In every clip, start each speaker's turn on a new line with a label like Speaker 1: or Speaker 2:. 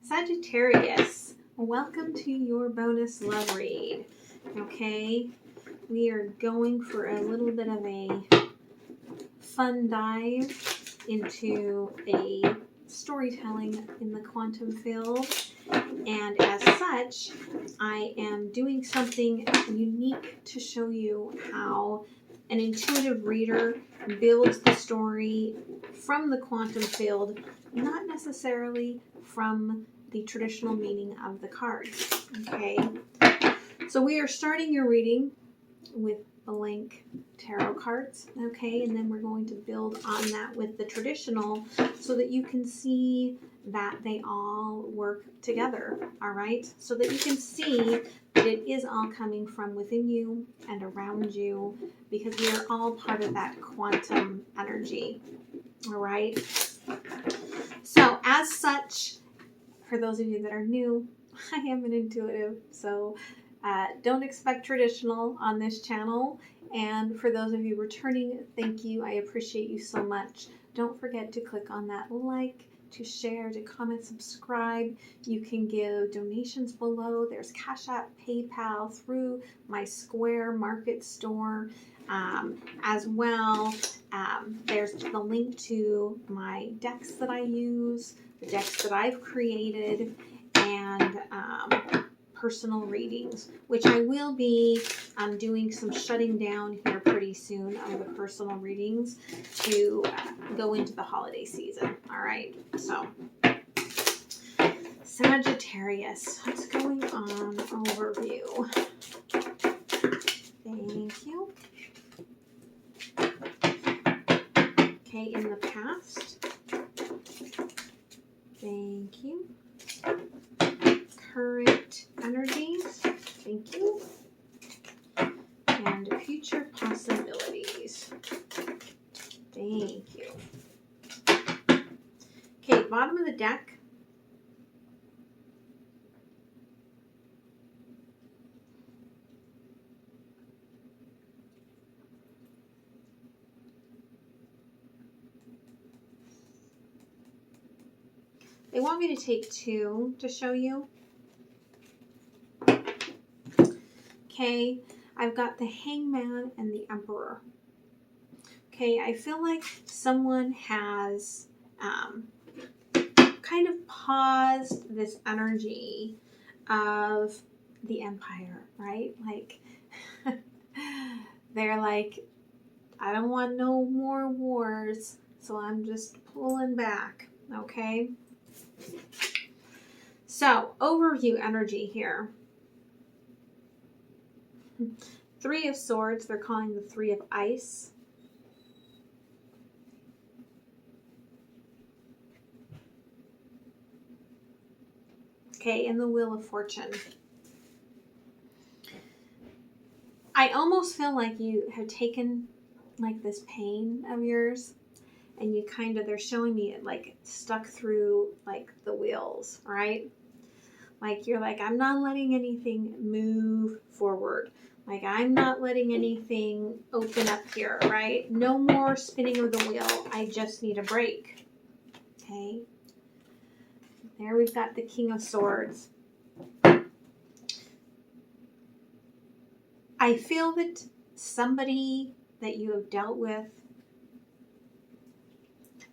Speaker 1: Sagittarius, welcome to your bonus love read. Okay, we are going for a little bit of a fun dive into a storytelling in the quantum field. And as such, I am doing something unique to show you how an intuitive reader builds the story from the quantum field, not necessarily from the traditional meaning of the cards. Okay, so we are starting your reading with blank tarot cards. Okay, and then we're going to build on that with the traditional so that you can see that they all work together. All right, so that you can see that it is all coming from within you and around you, because we are all part of that quantum energy. All right, so as such, for those of you that are new, I am an intuitive, so don't expect traditional on this channel. And for those of you returning, thank you. I appreciate you so much. Don't forget to click on that like, to share, to comment, subscribe. You can give donations below. There's CashApp, PayPal, through my Square Market store as well. There's the link to my decks that I use, the decks that I've created, and personal readings, which I will be doing some shutting down here pretty soon of the personal readings to go into the holiday season. All right, so Sagittarius, what's going on? Overview. Thank you. Okay, in the past. Thank you. Current energies. Thank you. And future possibilities. Thank you. Okay, bottom of the deck. They want me to take two to show you. Okay, I've got the Hangman and the Emperor. Okay, I feel like someone has kind of paused this energy of the Empire, right? Like, they're like, I don't want no more wars, so I'm just pulling back, okay? So, overview energy here. Three of Swords, they're calling the Three of Ice. Okay, and the Wheel of Fortune. I almost feel like you have taken like this pain of yours and you kind of, they're showing me it like stuck through like the wheels, right? Like you're like, I'm not letting anything move forward. Like I'm not letting anything open up here, right? No more spinning of the wheel. I just need a break. Okay. There we've got the King of Swords. I feel that somebody that you have dealt with,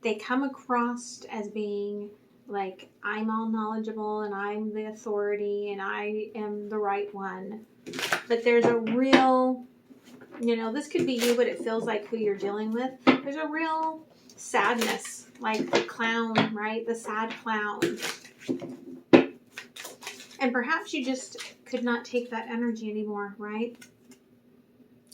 Speaker 1: they come across as being like, I'm all knowledgeable and I'm the authority and I am the right one. But there's a real, you know, this could be you, but it feels like who you're dealing with. There's a real sadness, like the clown, right? The sad clown. And perhaps you just could not take that energy anymore, right?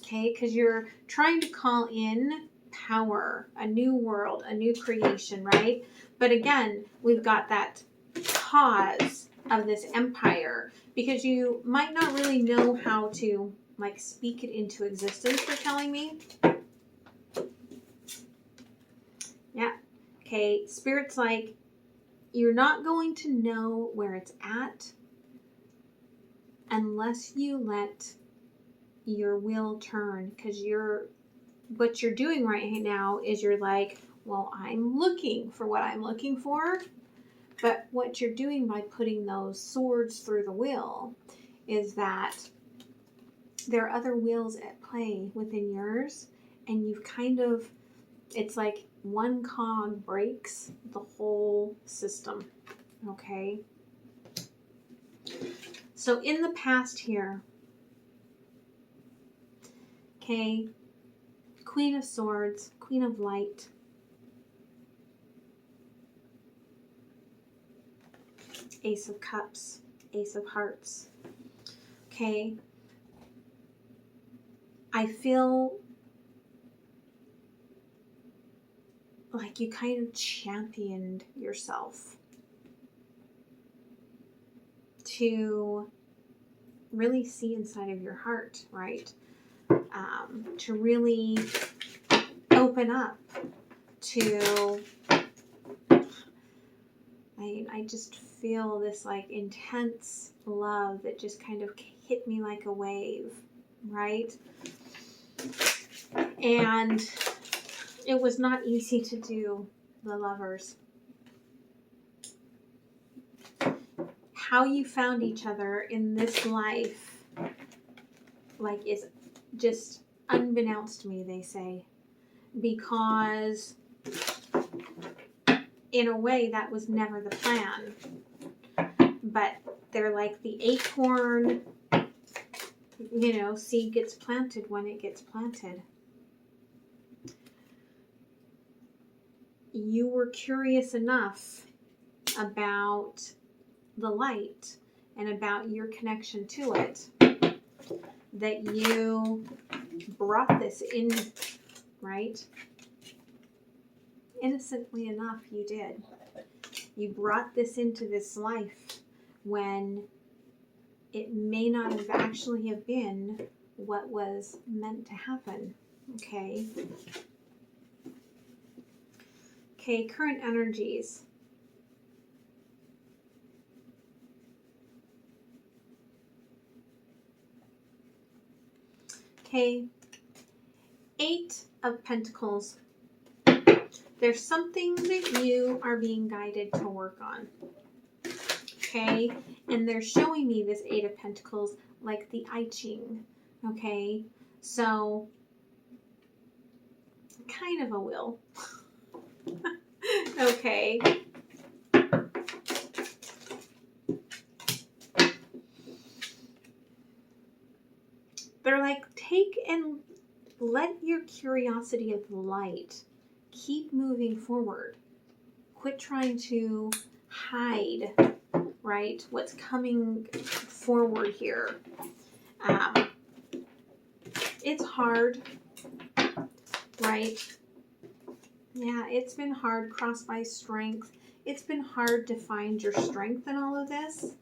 Speaker 1: Okay, because you're trying to call in power, a new world, a new creation, right? But again, we've got that pause of this empire because you might not really know how to like speak it into existence, they're telling me. Yeah. Okay, Spirit's like, you're not going to know where it's at unless you let your wheel turn, because what you're doing right now is you're like, well, I'm looking for what I'm looking for, But what you're doing by putting those swords through the wheel is that there are other wheels at play within yours, and you've kind of, it's like one cog breaks the whole system, okay? So in the past here, okay, Queen of Swords, Queen of Light, Ace of Cups, Ace of Hearts, okay? I feel like you kind of championed yourself to really see inside of your heart, right? To really open up to, I just feel this like intense love that just kind of hit me like a wave, right? And it was not easy to do, the Lovers. How you found each other in this life, like, is just unbeknownst to me, they say. Because in a way that was never the plan. But they're like the acorn, you know, seed gets planted when it gets planted. You were curious enough about the light and about your connection to it that you brought this in, right? Innocently enough, you did. You brought this into this life when it may not have actually have been what was meant to happen, okay? Okay, current energies. Okay, 8 of Pentacles. There's something that you are being guided to work on. Okay, and they're showing me this 8 of Pentacles like the I Ching. Okay, so kind of a will. Okay. They're like, take and let your curiosity of the light keep moving forward. Quit trying to hide, right, what's coming forward here. It's hard, right? Yeah, it's been hard, crossed by strength. It's been hard to find your strength in all of this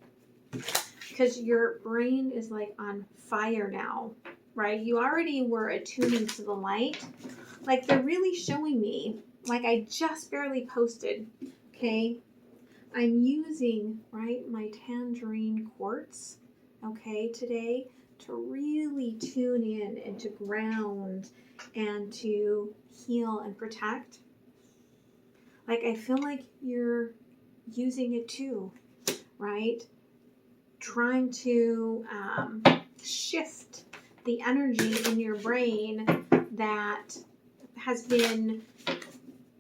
Speaker 1: because your brain is like on fire now, right? You already were attuning to the light. Like, they're really showing me, like I just barely posted, okay? I'm using, right, my tangerine quartz, okay, today to really tune in and to ground and to heal and protect. Like, I feel like you're using it too, right? Trying to shift the energy in your brain that has been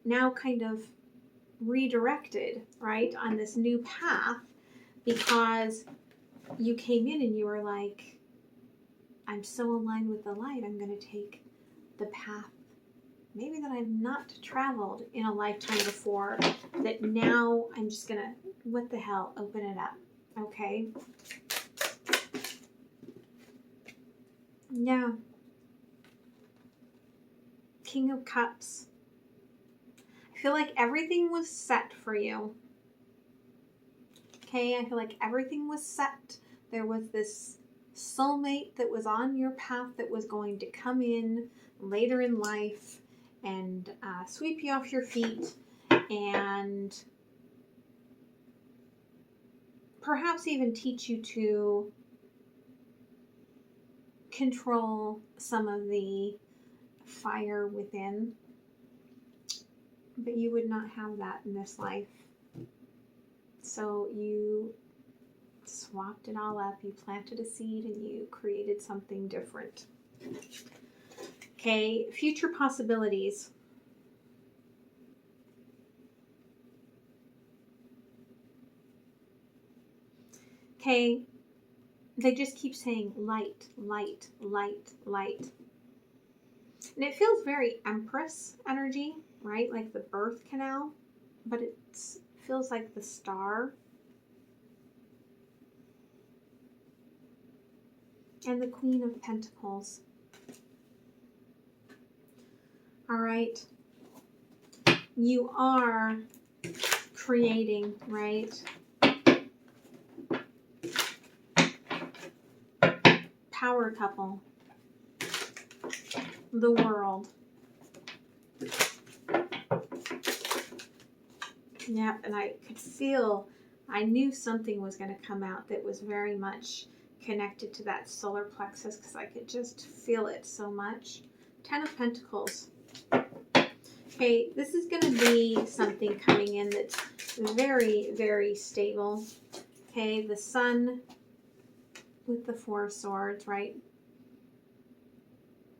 Speaker 1: now kind of redirected, right, on this new path, because you came in and you were like, I'm so aligned with the light, I'm going to take the path maybe that I've not traveled in a lifetime before, that now I'm just going to, what the hell, open it up, okay? Yeah. King of Cups. I feel like everything was set for you. Okay, I feel like everything was set. There was this soulmate that was on your path that was going to come in later in life and sweep you off your feet and perhaps even teach you to control some of the fire within. But you would not have that in this life. So you swapped it all up, you planted a seed, and you created something different. Okay, future possibilities. Okay, they just keep saying light, light, light, light. And it feels very Empress energy, right? Like the birth canal, but it feels like the star. And the Queen of Pentacles. All right. You are creating, right? Power couple. The world. Yep, and I could feel, I knew something was going to come out that was very much connected to that solar plexus because I could just feel it so much. 10 of Pentacles. Okay, this is going to be something coming in that's very, very stable. Okay, the Sun with the 4 of Swords, right?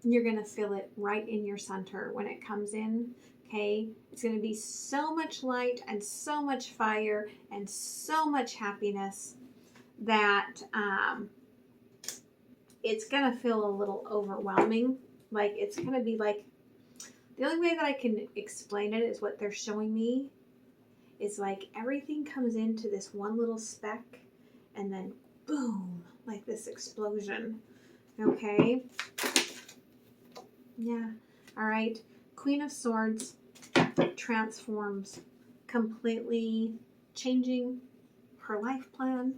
Speaker 1: You're going to feel it right in your center when it comes in. Okay, it's going to be so much light and so much fire and so much happiness that it's going to feel a little overwhelming. Like it's going to be like, the only way that I can explain it is what they're showing me is like everything comes into this one little speck and then boom, like this explosion. Okay. Yeah. All right. Queen of Swords transforms, completely changing her life plan,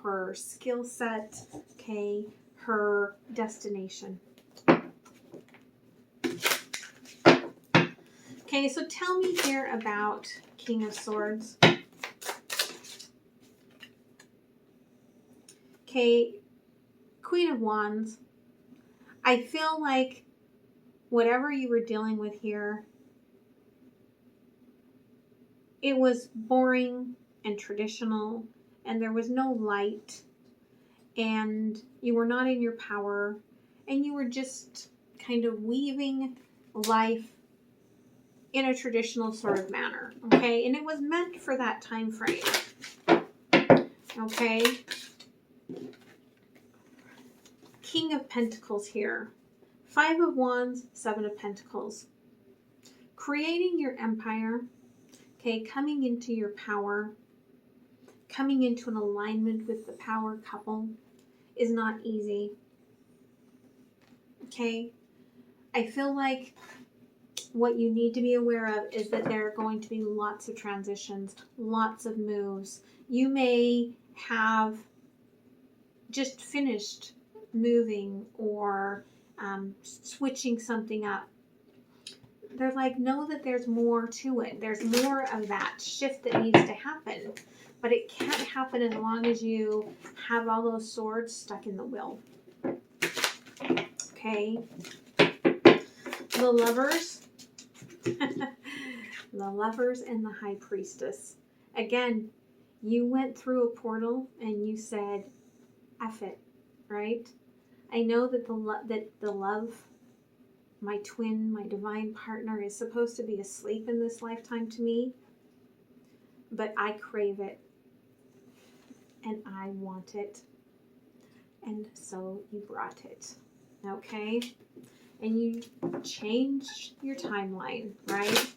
Speaker 1: her skill set, okay, her destination. Okay, so tell me here about King of Swords. Okay, Queen of Wands. I feel like whatever you were dealing with here, it was boring and traditional, and there was no light, and you were not in your power, and you were just kind of weaving life in a traditional sort of manner, okay? And it was meant for that time frame, okay? King of Pentacles here. 5 of Wands, 7 of Pentacles. Creating your empire, okay, coming into your power, coming into an alignment with the power couple is not easy, okay? I feel like what you need to be aware of is that there are going to be lots of transitions, lots of moves. You may have just finished moving or switching something up. They're like, know that there's more to it. There's more of that shift that needs to happen. But it can't happen as long as you have all those swords stuck in the wheel. Okay. The Lovers. The Lovers and the High Priestess. Again, you went through a portal and you said, F it, right? I know that the love, my twin, my divine partner is supposed to be asleep in this lifetime to me, but I crave it and I want it. And so you brought it, okay? And you changed your timeline, right?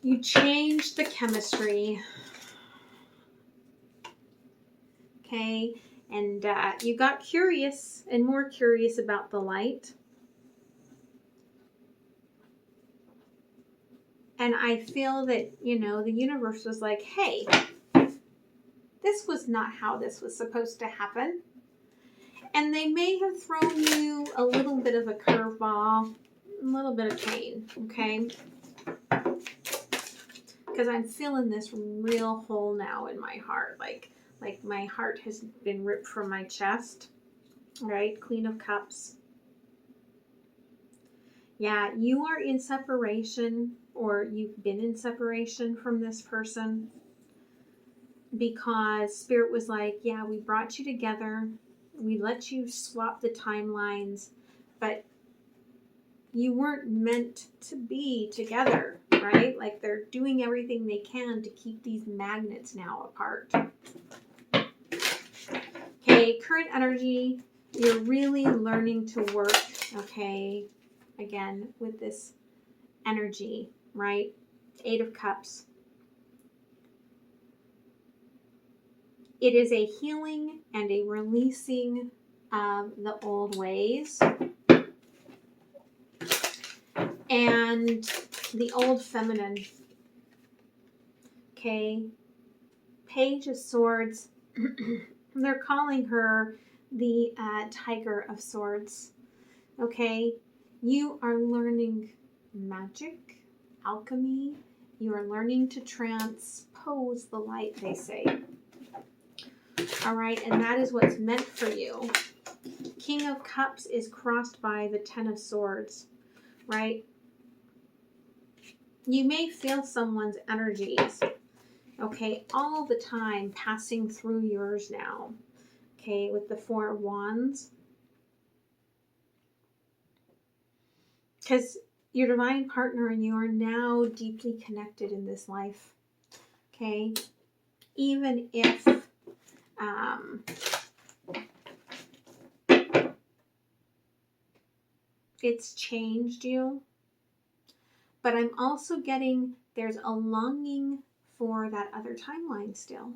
Speaker 1: You changed the chemistry, okay? And you got curious and more curious about the light. And I feel that, you know, the universe was like, hey, this was not how this was supposed to happen. And they may have thrown you a little bit of a curveball, a little bit of pain, okay? Because I'm feeling this real hole now in my heart. Like my heart has been ripped from my chest, right? Queen of Cups. Yeah, you are in separation or you've been in separation from this person, because Spirit was like, yeah, we brought you together. We let you swap the timelines, but you weren't meant to be together, right? Like they're doing everything they can to keep these magnets now apart. Okay, current energy, you're really learning to work, okay, again, with this energy, right? 8 of Cups. It is a healing and a releasing of the old ways and the old feminine. Okay, Page of Swords. They're calling her the Tiger of Swords. Okay, you are learning magic, alchemy. You are learning to transpose the light, they say. All right, and that is what's meant for you. King of Cups is crossed by the 10 of Swords, right? You may feel someone's energies, okay, all the time passing through yours now, okay, with the 4 of Wands. Because your divine partner and you are now deeply connected in this life, okay? Even if it's changed you, but I'm also getting there's a longing for that other timeline still.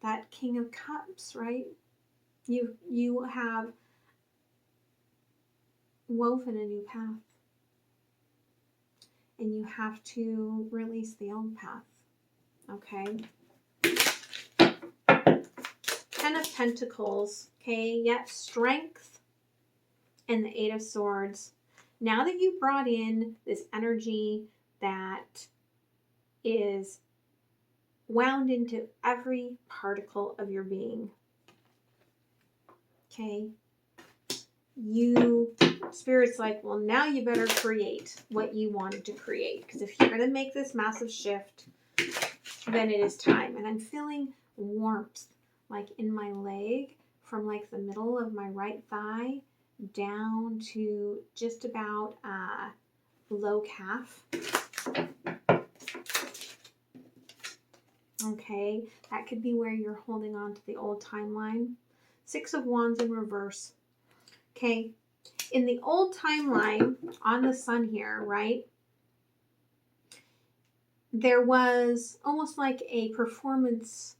Speaker 1: That King of Cups, right? You have woven a new path. And you have to release the old path. Okay? 10 of Pentacles. Okay, yet strength and the 8 of Swords. Now that you brought in this energy that is wound into every particle of your being. Okay? Spirit's like, well, now you better create what you wanted to create. Because if you're going to make this massive shift, then it is time. And I'm feeling warmth, like in my leg, from like the middle of my right thigh down to just about low calf. Okay, that could be where you're holding on to the old timeline. 6 of Wands in reverse. Okay, in the old timeline on the sun here, right, there was almost like a performance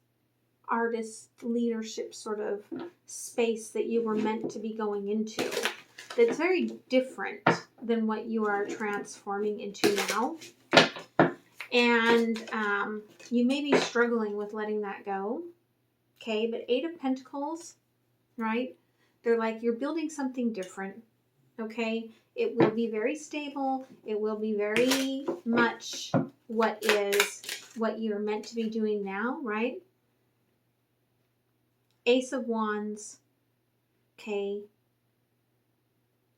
Speaker 1: artist leadership sort of space that you were meant to be going into. That's very different than what you are transforming into now. And you may be struggling with letting that go. Okay, but 8 of Pentacles, right? They're like, you're building something different. Okay, it will be very stable. It will be very much what you're meant to be doing now, right? Ace of Wands. Okay,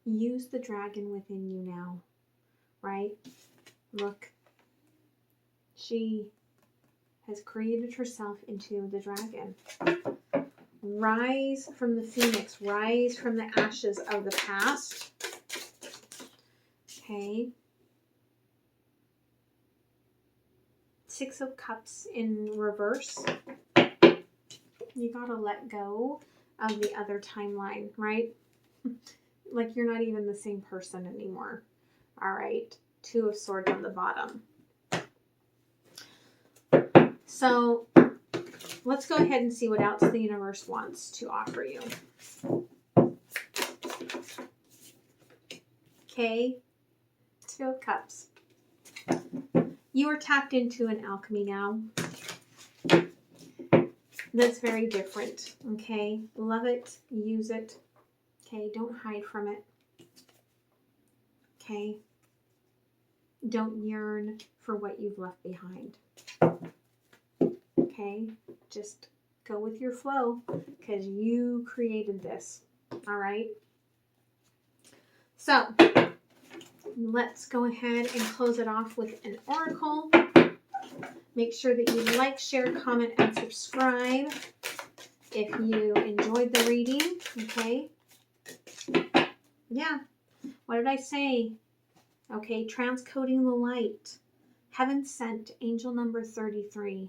Speaker 1: use the dragon within you now, right? Look, she has created herself into the dragon. Rise from the phoenix, rise from the ashes of the past. Okay. 6 of Cups in reverse. You gotta let go of the other timeline, right? Like you're not even the same person anymore. All right. 2 of Swords on the bottom. So let's go ahead and see what else the universe wants to offer you. Okay. 2 of Cups. You are tapped into an alchemy now. That's very different. Okay. Love it. Use it. Okay. Don't hide from it. Okay. Don't yearn for what you've left behind. Okay. Just go with your flow because you created this. All right. So let's go ahead and close it off with an oracle. Make sure that you like, share, comment, and subscribe if you enjoyed the reading. Okay. Yeah. What did I say? Okay. Transcoding the light. Heaven sent. Angel number 33.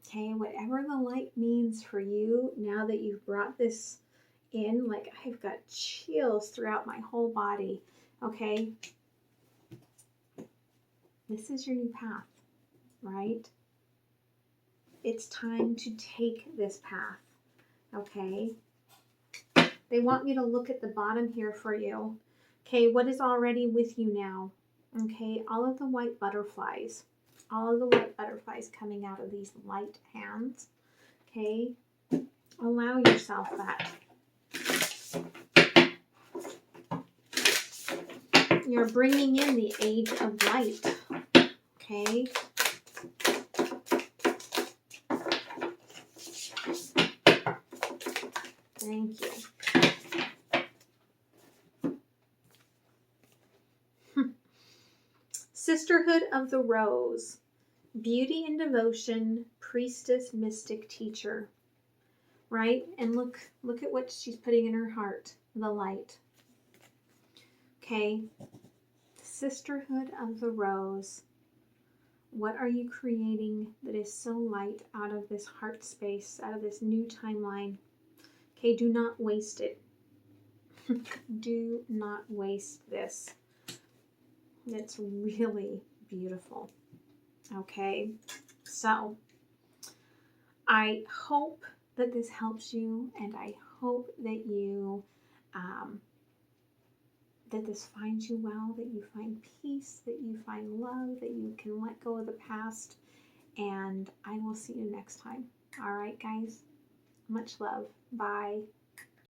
Speaker 1: Okay. Whatever the light means for you now that you've brought this in, like I've got chills throughout my whole body. Okay. This is your new path, right? It's time to take this path. Okay. They want me to look at the bottom here for you. Okay. What is already with you now? Okay. All of the white butterflies. All of the white butterflies coming out of these light hands. Okay. Allow yourself that. You're bringing in the age of light. Okay. Thank you. Sisterhood of the Rose. Beauty and devotion, priestess, mystic, teacher. Right? And look at what she's putting in her heart. The light. Okay. Sisterhood of the Rose. What are you creating that is so light out of this heart space, out of this new timeline? Okay, do not waste it. Do not waste this. It's really beautiful. Okay, so I hope that this helps you, and I hope that you that this finds you well, that you find peace, that you find love, that you can let go of the past, and I will see you next time. All right, guys. Much love. Bye.